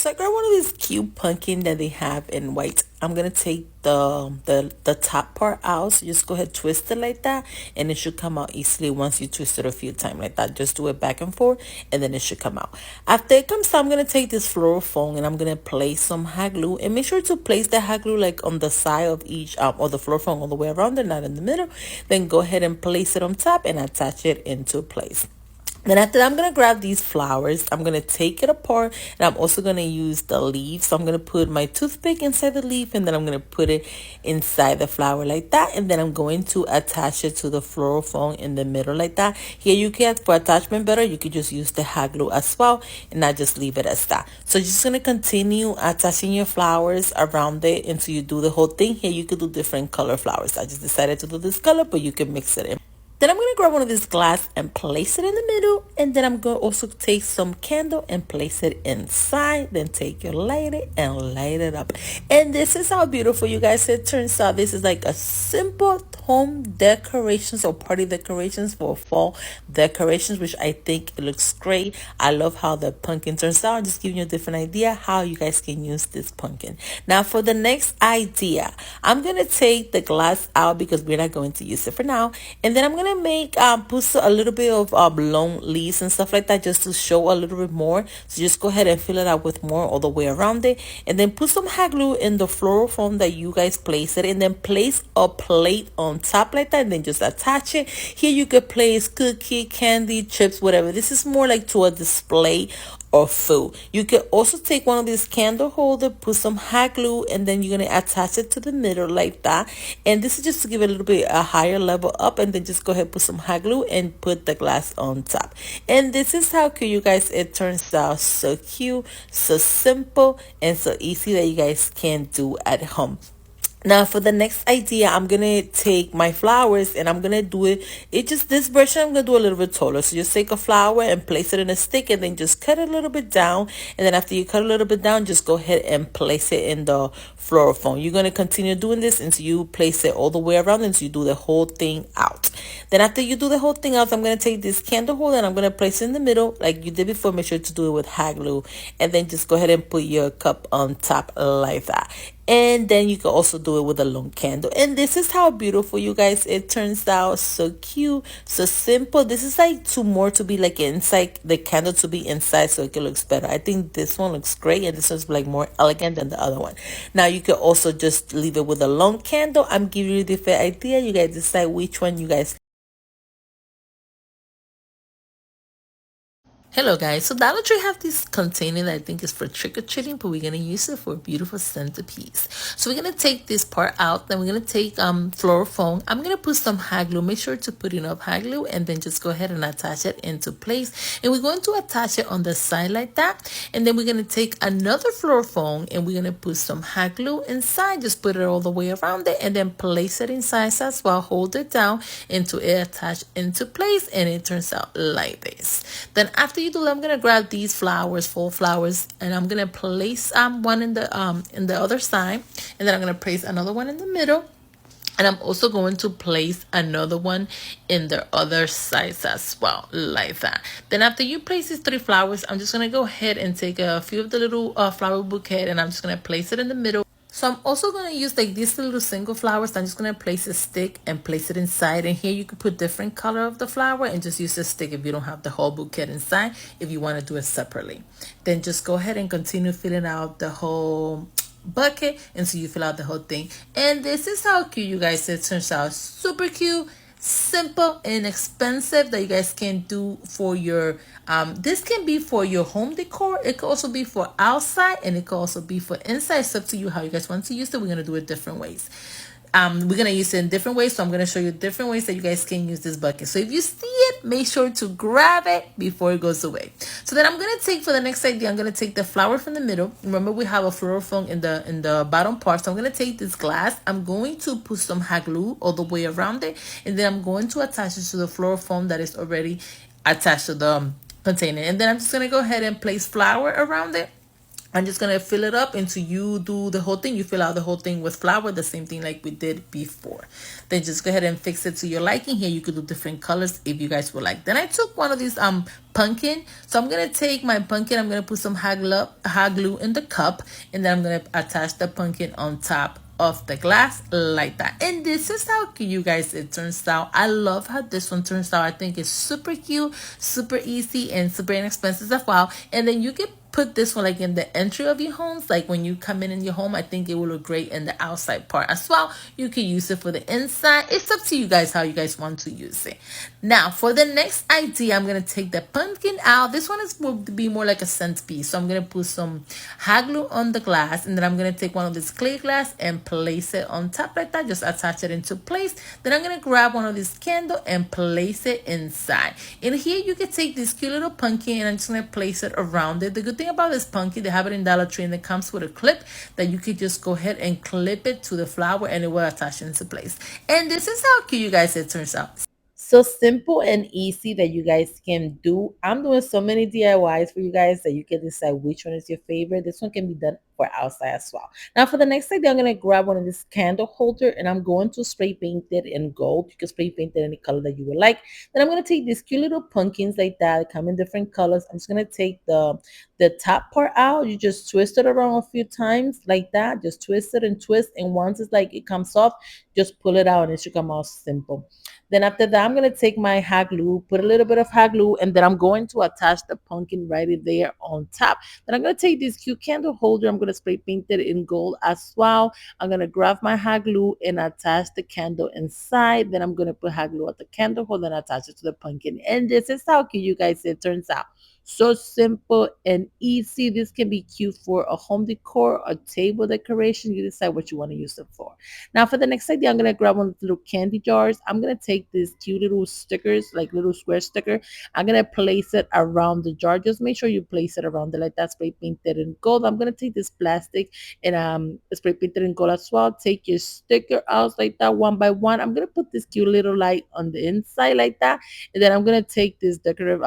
So I got one of these cute pumpkin that they have in white. I'm gonna take the top part out. So just go ahead, twist it like that, and it should come out easily once you twist it a few times like that. Just do it back and forth, and then it should come out. After it comes out, I'm gonna take this floral foam and I'm gonna place some hot glue, and make sure to place the hot glue like on the side of each or the floral foam all the way around it, not in the middle. Then go ahead and place it on top and attach it into place. Then after that, I'm going to grab these flowers. I'm going to take it apart, and I'm also going to use the leaves. So I'm going to put my toothpick inside the leaf, and then I'm going to put it inside the flower like that. And then I'm going to attach it to the floral foam in the middle like that. Here you can, for attachment better, you could just use the hot glue as well, and not just leave it as that. So you're just going to continue attaching your flowers around it until you do the whole thing. Here you could do different color flowers. I just decided to do this color, but you can mix it in. Then I'm going to grab one of these glass and place it in the middle. And then I'm going to also take some candle and place it inside. Then take your lighter and light it up. And this is how beautiful, you guys, it turns out. This is like a simple home decorations or party decorations for fall decorations, which I think it looks great. I love how the pumpkin turns out. I'm just giving you a different idea how you guys can use this pumpkin. Now for the next idea, I'm going to take the glass out because we're not going to use it for now. And then I'm going to make put a little bit of long leaves and stuff like that, just to show a little bit more. So just go ahead and fill it out with more all the way around it, and then put some hot glue in the floral foam that you guys place it, and then place a plate on top like that, and then just attach it. Here you could place cookie, candy, chips, whatever. This is more like to a display or food. You can also take one of these candle holder, put some hot glue, and then you're going to attach it to the middle like that. And this is just to give it a little bit a higher level up, and then just go ahead, put some hot glue and put the glass on top. And this is how cute, you guys, it turns out. So cute, so simple, and so easy that you guys can do at home. Now for the next idea, I'm going to take my flowers and I'm going to do this version I'm going to do a little bit taller. So just take a flower and place it in a stick, and then just cut it a little bit down. And then after you cut a little bit down, just go ahead and place it in the floral foam. You're going to continue doing this until you place it all the way around, until you do the whole thing out. Then after you do the whole thing out, I'm going to take this candle holder and I'm going to place it in the middle like you did before. Make sure to do it with hot glue, and then just go ahead and put your cup on top like that. And then you can also do it with a long candle. And this is how beautiful, you guys, it turns out. So cute, so simple. This is like to be like inside, the candle to be inside, so it looks better. I think this one looks great, and this one's like more elegant than the other one. Now you can also just leave it with a long candle. I'm giving you a different idea. You guys decide which one you guys. Hello guys, so Dollar Tree have this container that I think is for trick-or-treating, but we're going to use it for a beautiful centerpiece. So we're going to take this part out, then we're going to take floral foam. I'm going to put some hot glue. Make sure to put enough hot glue, and then just go ahead and attach it into place. And we're going to attach it on the side like that. And then we're going to take another floral foam and we're going to put some hot glue inside. Just put it all the way around it, and then place it inside as well. Hold it down until it attach into place, and it turns out like this. Then after you do that, I'm gonna grab these flowers, full flowers, and I'm gonna place one in the other side, and then I'm gonna place another one in the middle, and I'm also going to place another one in the other sides as well, like that. Then after you place these 3 flowers, I'm just gonna go ahead and take a few of the little flower bouquet, and I'm just gonna place it in the middle. So I'm also going to use like these little single flowers. I'm just going to place a stick and place it inside. And here you can put different color of the flower and just use a stick if you don't have the whole bouquet inside, if you want to do it separately. Then just go ahead and continue filling out the whole bucket until you fill out the whole thing. And this is how cute, you guys. It turns out super cute, simple, inexpensive, that you guys can do for your this can be for your home decor. It could also be for outside, and it could also be for inside. It's up to you how you guys want to use it. We're going to do it different ways. We're going to use it in different ways, so I'm going to show you different ways that you guys can use this bucket. So if you see it, make sure to grab it before it goes away. So then I'm going to take, for the next idea, I'm going to take the flower from the middle. Remember, we have a floral foam in the bottom part. So I'm going to take this glass. I'm going to put some hot glue all the way around it, and then I'm going to attach it to the floral foam that is already attached to the container. And then I'm just going to go ahead and place flower around it. I'm just gonna fill it up until you do the whole thing. You fill out the whole thing with flour, the same thing like we did before. Then just go ahead and fix it to your liking. Here you could do different colors if you guys would like. Then I took one of these pumpkin. So I'm gonna take my pumpkin. I'm gonna put some hot glue in the cup, and then I'm gonna attach the pumpkin on top of the glass like that. And this is how cute, you guys, it turns out. I love how this one turns out. I think it's super cute, super easy, and super inexpensive as well. And then you can put this one like in the entry of your homes, like when you come in your home. I think it will look great in the outside part as well. You can use it for the inside. It's up to you guys how you guys want to use it. Now for the next idea, I'm gonna take the pumpkin out. This one is will be more like a centerpiece, so I'm gonna put some hot glue on the glass, and then I'm gonna take one of this clear glass and place it on top like that. Just attach it into place. Then I'm gonna grab one of this candle and place it inside. And here you can take this cute little pumpkin, and I'm just gonna place it around it. The good thing about this pumpkin, they have it in Dollar Tree, and it comes with a clip that you could just go ahead and clip it to the flower, and it will attach into place. And this is how cute, you guys, it turns out. So simple and easy that you guys can do. I'm doing so many DIYs for you guys that you can decide which one is your favorite. This one can be done for outside as well. Now for the next idea, I'm going to grab one of this candle holder, and I'm going to spray paint it in gold. You can spray paint it any color that you would like. Then I'm going to take these cute little pumpkins like that. They come in different colors. I'm just going to take the top part out. You just twist it around a few times like that. Just twist it and twist. And once it's like it comes off, just pull it out and it should come out simple. Then after that, I'm going to take my hot glue, put a little bit of hot glue, and then I'm going to attach the pumpkin right there on top. Then I'm going to take this cute candle holder. I'm going to spray paint it in gold as well. I'm going to grab my hot glue and attach the candle inside. Then I'm going to put hot glue at the candle holder and attach it to the pumpkin. And this is how cute, you guys, it turns out. So simple and easy. This can be cute for a home decor, a table decoration. You decide what you want to use it for. Now for the next idea, I'm going to grab one of the little candy jars. I'm going to take these cute little stickers, like little square sticker. I'm going to place it around the jar. Just make sure you place it around it like that. Spray painted in gold. I'm going to take this plastic and spray painted in gold as well. Take your sticker out like that one by one. I'm going to put this cute little light on the inside like that. And then I'm going to take this decorative,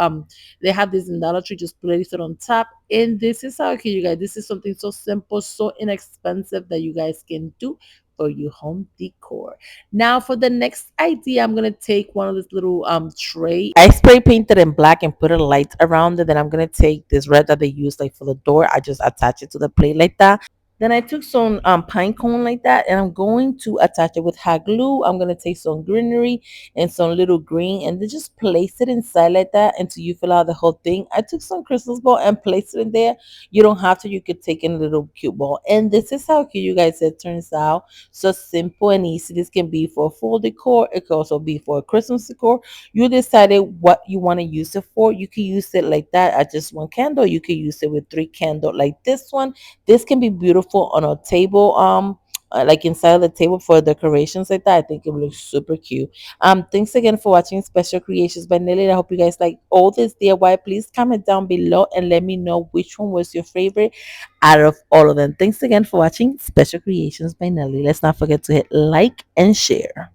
they have this in Dollar Tree, just place it on top. And this is how cute, you guys. This is something so simple, so inexpensive that you guys can do for your home decor. Now for the next idea, I'm gonna take one of this little tray. I spray painted in black and put a light around it. Then I'm gonna take this red that they use like for the door. I just attach it to the plate like that. Then I took some pine cone like that, and I'm going to attach it with hot glue. I'm going to take some greenery and some little green, and then just place it inside like that until you fill out the whole thing. I took some Christmas ball and placed it in there. You don't have to. You could take in a little cute ball. And this is how cute, you guys, it turns out. So simple and easy. This can be for full decor. It could also be for a Christmas decor. You decided what you want to use it for. You can use it like that at just one candle. You can use it with 3 candles like this one. This can be beautiful on a table, like inside of the table for decorations like that. I think it looks super cute. Thanks again for watching Special Creations by Nelly. I hope you guys like all this DIY. Please comment down below and let me know which one was your favorite out of all of them. Thanks again for watching Special Creations by Nelly. Let's not forget to hit like and share.